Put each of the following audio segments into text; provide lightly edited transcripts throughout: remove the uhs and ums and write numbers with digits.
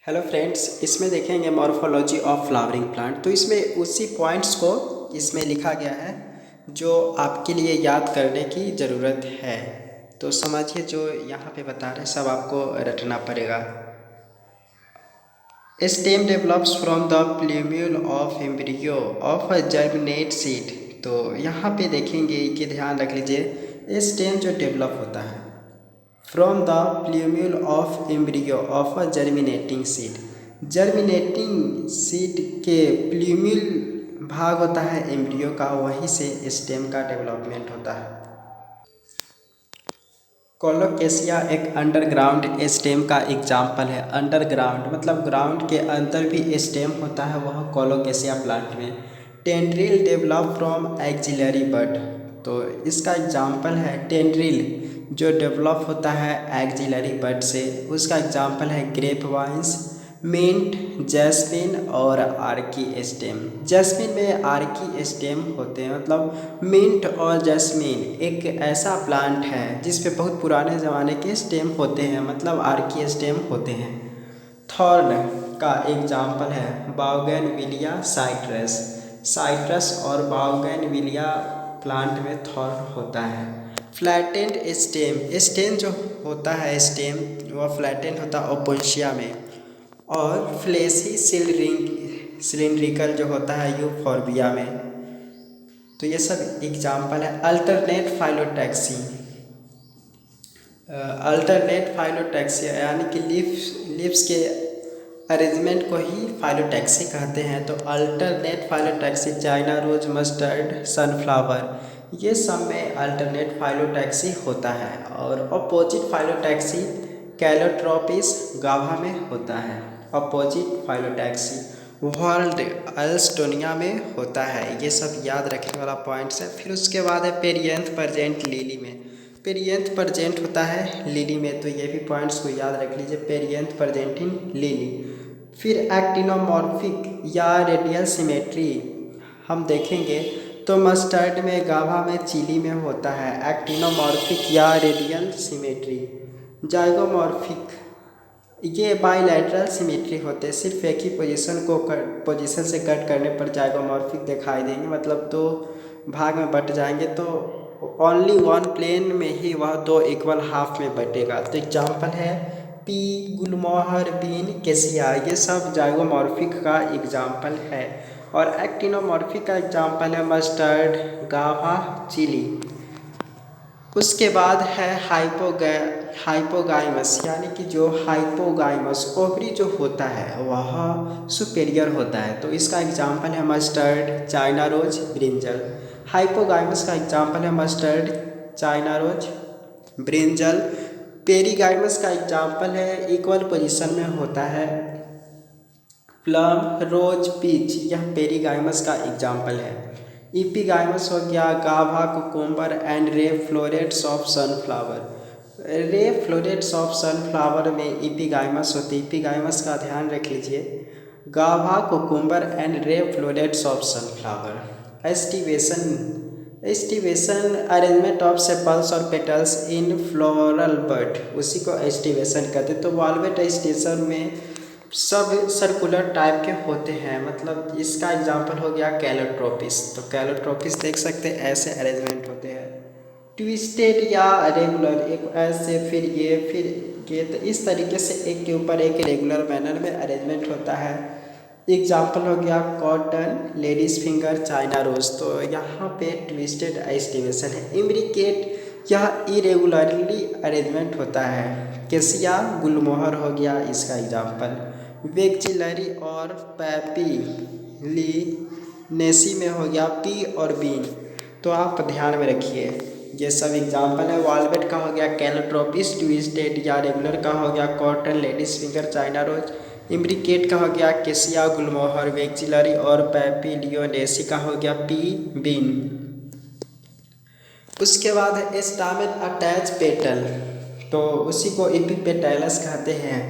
Hello friends, इसमें देखेंगे morphology of flowering plant. तो इसमें उसी पॉइंट्स को इसमें लिखा गया है जो आपके लिए याद करने की ज़रूरत है। तो समझिए, जो यहाँ पे बता रहे हैं सब आपको रटना पड़ेगा। Stem develops from the plumule of embryo of a germinate seed. तो यहाँ पे देखेंगे कि ध्यान रख लीजिए, स्टेम जो डेवलप होता है from the plumule of embryo of a germinating seed. Germinating seed के प्लूम्यूल भाग होता है एम्ब्रियो का, वहीं से स्टेम का डेवलपमेंट होता है। कोलोकेशिया एक अंडरग्राउंड स्टेम का एग्जाम्पल है। अंडरग्राउंड मतलब ग्राउंड के अंदर भी स्टेम होता है, वह कोलोकेशिया प्लांट में। टेंड्रिल डेवलप फ्रॉम एक्जिलरी बड। तो इसका एग्जाम्पल है टेंड्रिल जो डेवलप होता है एक्जिलरी बड से, उसका एग्जाम्पल है ग्रेप वाइन्स, मिंट, जैस्मिन और आर्की स्टेम। जैस्मिन में आर्की स्टेम होते हैं, मतलब मिंट और जैस्मिन एक ऐसा प्लांट है जिस पे बहुत पुराने ज़माने के स्टेम होते हैं, मतलब आर्की स्टेम होते हैं। थॉर्न का एग्जाम्पल है बाउगेनविलिया साइट्रस। साइट्रस और बाउगेनविलिया प्लांट में थॉर्न होता है। फ्लैटेंड स्टेम, स्टेम जो होता है स्टेम वह फ्लैटेंड होता है ओपोन्शिया में। और फ्लेसी सिलिंड्रिकल जो होता है यूफॉर्बिया में। तो ये सब एग्जाम्पल है। अल्टरनेट फाइलोटैक्सी, अल्टरनेट फाइलोटैक्सी यानी कि लीव्स के अरेंजमेंट को ही फाइलोटैक्सी कहते हैं। तो alternate phyllotaxy China rose, mustard, sunflower, ये सब में अल्टरनेट फाइलोटैक्सी होता है। और अपोजिट फाइलोटैक्सी कैलोट्रोपिस गाभा में होता है। अपोजिट फाइलोटैक्सी वर्ल्ड एल्स्टोनिया में होता है। ये सब याद रखने वाला पॉइंट्स है। फिर उसके बाद है पेरियंथ परजेंट लिली में। पेरियंथ परजेंट होता है लिली में, तो ये भी पॉइंट्स को याद रख लीजिए, पेरियंथ परजेंट इन लिली। फिर एक्टिनोमॉर्फिक या रेडियल सिमेट्री हम देखेंगे तो मस्टर्ड में, गाभा में, चिली में होता है एक्टिनोमॉर्फिक या रेडियल सिमेट्री। जाइगोमॉर्फिक ये बाईलैटरल सिमेट्री होते हैं, सिर्फ एक ही पोजीशन से कट करने पर जाइगोमॉर्फिक दिखाई देंगे, मतलब दो भाग में बट जाएंगे। तो ओनली वन प्लेन में ही वह दो इक्वल हाफ में बटेगा। तो एग्जाम्पल है पी, गुलमोहर, बीन, केसिया, ये सब जाइगोमॉर्फिक का एग्जाम्पल है। और एक्टिनोमॉर्फिक का एग्जाम्पल है मस्टर्ड, गाभा, चिली। उसके बाद है हाइपोगाइमस, यानी कि जो हाइपोगाइमस ओवरी जो होता है वह सुपेरियर होता है। तो इसका एग्जाम्पल है मस्टर्ड, चाइना रोज, ब्रिंजल। हाइपोगाइमस का एग्जाम्पल है मस्टर्ड, चाइना रोज, ब्रिंजल। पेरीगाइमस का एग्जाम्पल है इक्वल पोजीशन में होता है प्लम, रोज, पीच, यह पेरीगाइमस का एग्जाम्पल है। इपिगाइमस हो गया गाभा, cucumber and ray florets of sunflower. Ray florets of sunflower में इपिगाइमस होती है। इपिगाइमस का ध्यान रख लीजिए, गाभा, cucumber and ray florets of sunflower. Aestivation arrangement of sepals और पेटल्स इन फ्लोरल बड, उसी को एस्टिवेशन कहते हैं। तो वाल्वेट स्टेशन में सब सर्कुलर टाइप के होते हैं, मतलब इसका एग्जांपल हो गया कैलोट्रोपिस। तो कैलोट्रोपिस देख सकते हैं, ऐसे अरेंजमेंट होते हैं। ट्विस्टेड या रेगुलर, एक ऐसे फिर ये, तो इस तरीके से एक के ऊपर एक रेगुलर मैनर में अरेंजमेंट होता है। एग्जाम्पल हो गया cotton, ladies finger, China rose. तो यहाँ पे ट्विस्टेड एस्टिवेशन है। इम्ब्रिकेट, यह इरेगुलरली अरेंजमेंट होता है। केसिया, गुलमोहर हो गया इसका एग्जाम्पल। वेक्जिलरी और पैपिलिनेसी में हो गया पी और बीन। तो आप ध्यान में रखिए, ये सब एग्जाम्पल है। वाल्वेट का हो गया कैलोट्रोपिस, ट्विस्टेड या रेगुलर का हो गया cotton, ladies finger, China rose. Imbricate का हो गया केसिया, गुलमोहर, वेक्जिलरी और पैपिलियोनेसी का हो गया पी, बीन। उसके बाद है स्टामेन अटैच पेटल, तो उसी को इपीपेटैलस कहते हैं।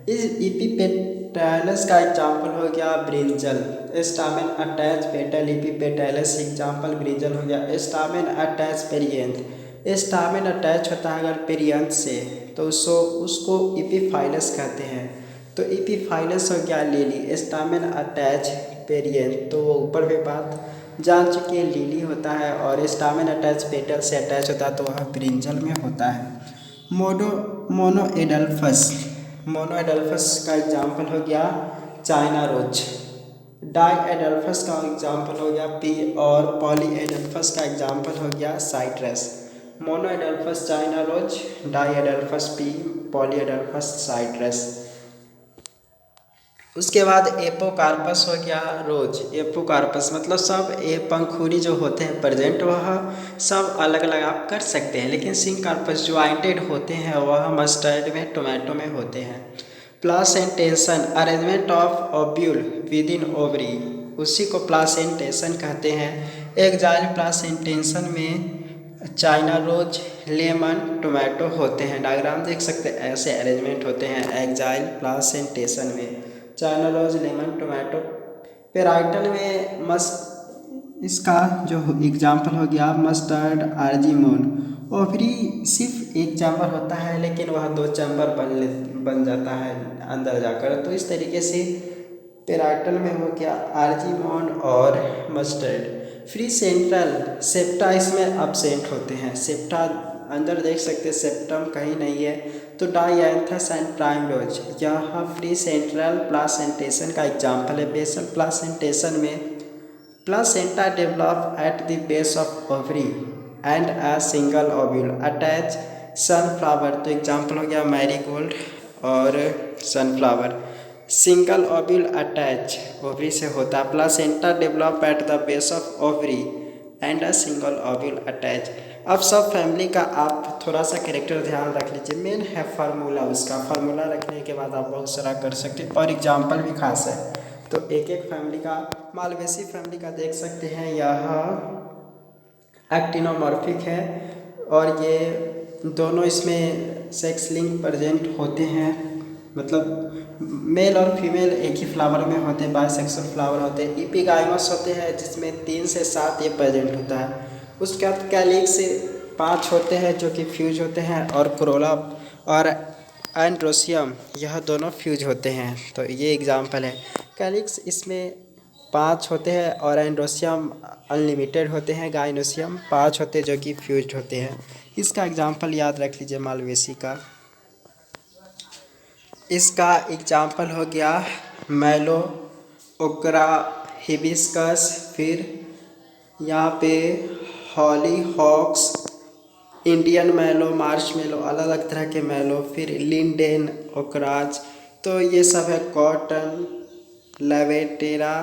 इस इपीपेटैलस का एग्जाम्पल हो गया brinjal. Stamen attach petal, epipetalous example brinjal हो गया। Stamen attach perianth, stamen attach होता है अगर पेरियंथ से तो उसको इपीफाइलस कहते हैं। तो तो इपीफाइलस हो गया लिली, स्टामेन अटैच पेरियन, तो वो ऊपर भी बात जान चुके हैं, लिली होता है, और स्टामेन अटैच पेटल से अटैच होता है तो वह ब्रिंजल में होता है। मोनोएडल्फस, मोनोएडल्फस का एग्जाम्पल हो गया चाइना रोज। डाईएडल्फस का एग्जाम्पल हो गया पी, और पॉलीएडल्फस का एग्जाम्पल हो गया citrus. Monoadelphous China rose, diadelphous pea, polyadelphous citrus. उसके बाद एपोकार्पस हो गया रोज। एपोकार्पस मतलब सब पंखुड़ी जो होते हैं प्रेजेंट, वह सब अलग अलग आप कर सकते हैं, लेकिन सिंकार्पस ज्वाइंटेड होते हैं वह मस्टर्ड में, टोमेटो में होते हैं। Placentation, arrangement of ovule with in ovary, उसी को प्लासेंटेशन कहते हैं। एग्जाइल प्लासेंटेशन में चाइना रोज, लेमन, टोमेटो होते हैं। डायग्राम देख सकते हैं, ऐसे अरेंजमेंट होते हैं एग्जाइल प्लासेंटेशन में, China rose, lemon, tomato. Parietal में इसका जो एग्जाम्पल हो गया मस्टर्ड, आर्जिमोन। ओवरी सिर्फ एक चैम्बर होता है, लेकिन वह 2 चैम्बर बन जाता है अंदर जाकर, तो इस तरीके से पेराइटल में हो गया आर्जिमोन और मस्टर्ड। फ्री सेंट्रल, सेप्टा इसमें अब्सेंट होते हैं, सेप्टा अंदर देख सकते हैं, सेप्टम कहीं नहीं है, तो डायएंथस एंड प्राइमरोज, यह फ्री सेंट्रल प्लासेंटेशन का एग्जाम्पल है। बेसल प्लासेंटेशन में placenta develop at the base of ovary and a single ovule attach sunflower, तो एग्जाम्पल हो गया मैरीगोल्ड और sunflower. Single ovule attach ovary से होता है। Placenta develop at the base of ovary and a single ovule attach. अब सब family का आप थोड़ा सा कैरेक्टर ध्यान रख लीजिए, मेन है फार्मूला, उसका फार्मूला रखने के बाद आप बहुत सारा कर सकते हैं, और एग्जाम्पल भी खास है। तो एक एक फैमिली का, मालवेसी फैमिली का देख सकते हैं, यह एक्टिनोमॉर्फिक है, और ये दोनों इसमें सेक्स लिंक प्रेजेंट होते हैं, मतलब मेल और फीमेल एक ही फ्लावर में होते हैं, बायसेक्सुअल फ्लावर होते हैं। इपिगाइमस होते हैं जिसमें 3 से 7 ये प्रेजेंट होता है। उसके बाद कैलिक्स 5 होते हैं जो कि फ्यूज होते हैं, और कोरोला और एंड्रोसियम यह दोनों फ्यूज होते हैं, तो ये एग्जाम्पल है। कैलिक्स इसमें 5 होते हैं, और एंड्रोसियम अनलिमिटेड होते हैं। गाइनोसियम 5 होते हैं जो कि फ्यूज होते हैं। इसका एग्जाम्पल याद रख लीजिए मालवेसी का। इसका एग्जाम्पल हो गया मैलो, ओकरा, हिबिस्कस, फिर यहाँ पे हॉली हॉक्स, इंडियन मैलो, मार्च मेलो, अलग अलग तरह के मैलो, फिर लिंडेन, ओकराज, तो ये सब है। कॉटन, लेवेटेरा,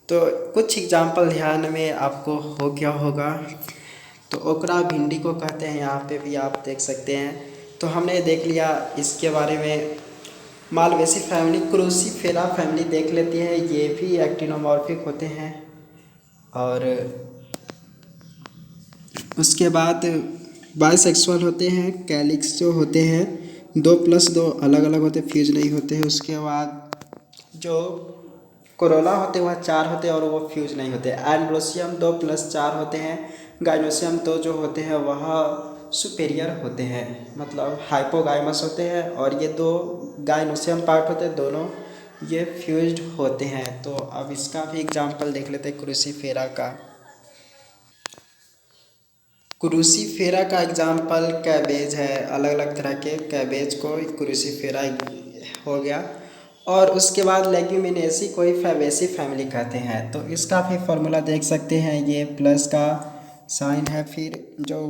तो कुछ एग्जाम्पल ध्यान में आपको हो गया होगा। तो ओकरा भिंडी को कहते हैं, यहाँ पे भी आप देख सकते हैं। तो हमने देख लिया इसके बारे में। मालवेसी फैमिली, क्रूसीफेरा फैमिली देख लेती है, ये भी एक्टिनोमॉर्फिक होते हैं। और उसके बाद बायसेक्सुअल होते हैं। कैलिक्स जो होते हैं 2+2 अलग अलग होते हैं, फ्यूज नहीं होते हैं। उसके बाद जो कोरोला होते हैं वह 4 होते हैं और वो फ्यूज नहीं होते। एंड्रोसियम 2+4 होते हैं। गाइनोसियम 2 जो होते हैं वह सुपेरियर होते हैं, मतलब हाइपोगाइमस होते हैं, और ये 2 गाइनोसियम पार्ट होते हैं, दोनों ये फ्यूज्ड होते हैं। तो अब इसका भी एग्जाम्पल देख लेते हैं क्रूसीफेरा का। क्रूसीफेरा का एग्जाम्पल कैबेज है, अलग अलग तरह के कैबेज को क्रूसीफेरा हो गया। और उसके बाद लेग्यूमिनेसी को ही फैबेसी फैमिली कहते हैं। तो इसका भी फार्मूला देख सकते हैं, ये प्लस का साइन है। फिर जो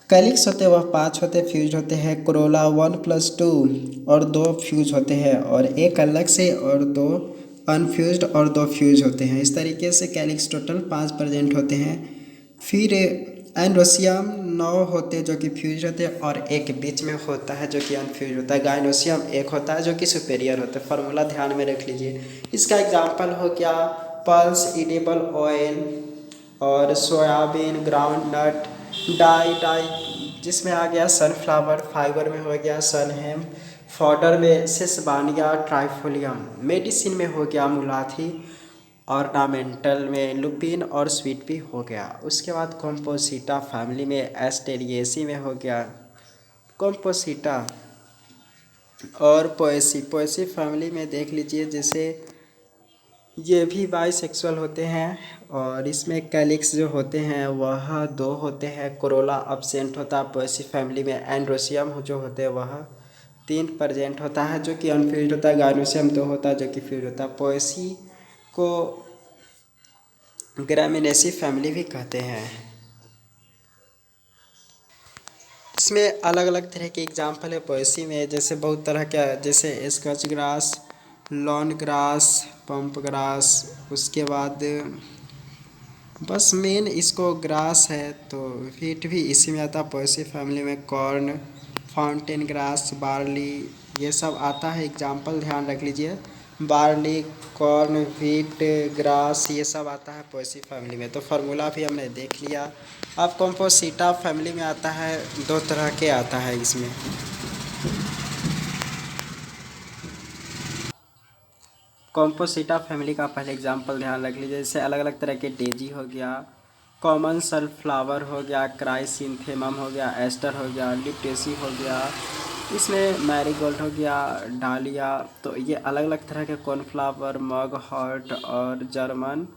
कैलिक्स होते हैं वह 5 होते हैं, फ्यूज होते हैं। कोरोला 1+2 और 2 फ्यूज होते हैं, और एक अलग से और 2 अनफ्यूज्ड और 2 फ्यूज होते हैं। इस तरीके से कैलिक्स टोटल 5 प्रेजेंट होते हैं। फिर एंड्रोसियम 9 होते हैं जो कि फ्यूज होते हैं, और एक बीच में होता है जो कि अनफ्यूज होता है। गाइनोसियम 1 होता है जो कि सुपेरियर होता है। फार्मूला ध्यान में रख लीजिए। इसका एग्जाम्पल हो गया पल्स, इडिबल ऑयल, और सोयाबीन, ग्राउंड नट, डाई जिसमें आ गया सनफ्लावर, फाइबर में हो गया सनहेम, फॉडर में सेसबानिया ट्राइफोलियम, मेडिसिन में हो गया मुलाथी, ऑर्नामेंटल में लुपिन और स्वीट भी हो गया। उसके बाद कॉम्पोसिटा फैमिली में एस्टेरिएसी में हो गया कॉम्पोसिटा। और पोएसी पोएसी फैमिली में देख लीजिए, जैसे ये भी बाइसेक्सुअल होते हैं। और इसमें कैलिक्स जो होते हैं वह दो होते हैं, कोरोला अब्सेंट होता है पोएसी फैमिली में। एंड्रोसियम जो होते हैं वह 3 प्रेजेंट होता है जो कि अनफ्यूज्ड होता है। गाइनोसियम 2 होता है जो कि फ्यूज होता है। पोएसी को ग्रामिनेसी फैमिली भी कहते हैं। इसमें अलग अलग तरह के एग्जाम्पल है पोएसी में, जैसे बहुत तरह का, जैसे scotch grass, lawn grass, pump grass. उसके बाद बस मेन इसको ग्रास है तो वीट भी इसी में आता है। पोएसी फैमिली में कॉर्न, फाउंटेन ग्रास, बार्ली ये सब आता है। एग्जाम्पल ध्यान रख लीजिए, बार्ली, कॉर्न, व्हीट, ग्रास ये सब आता है पोएसी फैमिली में। तो फार्मूला भी हमने देख लिया। अब कॉम्पोसिटा फैमिली में आता है, 2 तरह के आता है इसमें। कॉम्पोसिटा फैमिली का पहले एग्जांपल ध्यान रख लीजिए, जैसे अलग अलग तरह के डेजी हो गया, कॉमन सनफ्लावर हो गया, क्राइसिंथेमम हो गया, एस्टर हो गया, लिप्टेसी हो गया, इसमें मैरीगोल्ड हो गया, डालिया। तो ये अलग अलग तरह के कॉर्नफ्लावर, मग हॉर्ट और जर्मन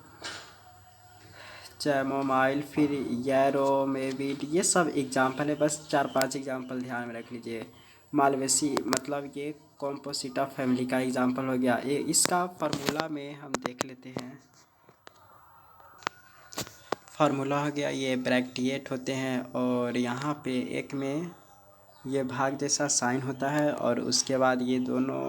चैमोमाइल, फिर येरो मेविड, ये सब एग्जाम्पल है। बस 4-5 एग्जाम्पल ध्यान में रख लीजिए। मालवेसी मतलब ये कॉम्पोसिटा फैमिली का एग्जाम्पल हो गया। ये इसका फार्मूला में हम देख लेते हैं। फार्मूला हो गया, ये ब्रैक्टिएट होते हैं और यहाँ पे एक में ये भाग जैसा साइन होता है और उसके बाद ये दोनों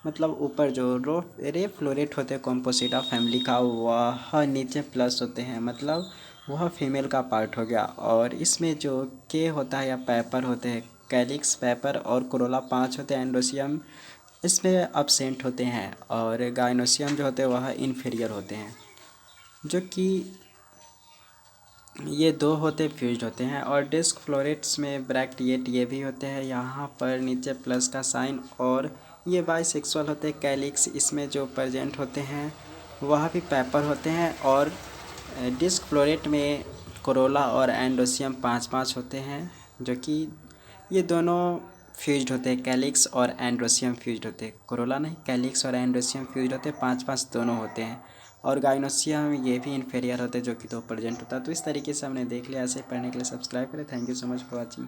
मतलब ऊपर जो रे फ्लोरेट होते हैं कॉम्पोसिटा फैमिली का, वह नीचे प्लस होते हैं, मतलब वह फीमेल का पार्ट हो गया। और इसमें जो के होता है या पेपर होते हैं, कैलिक्स, पेपर और कोरोला 5 होते हैं। एंडोसियम इसमें अब्सेंट होते हैं और गाइनोसियम जो होते हैं वह इन्फीरियर होते हैं, जो कि ये 2 होते फ्यूज्ड होते हैं। और डिस्क फ्लोरेट्स में ब्रैक्टिएट ये भी होते हैं, यहाँ पर नीचे प्लस का साइन। और ये बाइसेक्सुअल होते हैं। कैलिक्स इसमें जो प्रेजेंट होते हैं वह भी पेपर होते हैं। और डिस्क फ्लोरेट में कोरोला और एंडोसियम 5-5 होते हैं, जो कि ये दोनों फ्यूज्ड होते हैं। कैलिक्स और एंड्रोसियम फ्यूज्ड होते हैं, कोरोला नहीं, कैलिक्स और एंड्रोसियम फ्यूज्ड होते हैं, 5-5 दोनों होते हैं। और गाइनोसियम ये भी इन्फीरियर होते हैं जो कि 2 प्रेजेंट होता है। तो इस तरीके से हमने देख लिया। ऐसे पढ़ने के लिए सब्सक्राइब करें। Thank you so much for watching.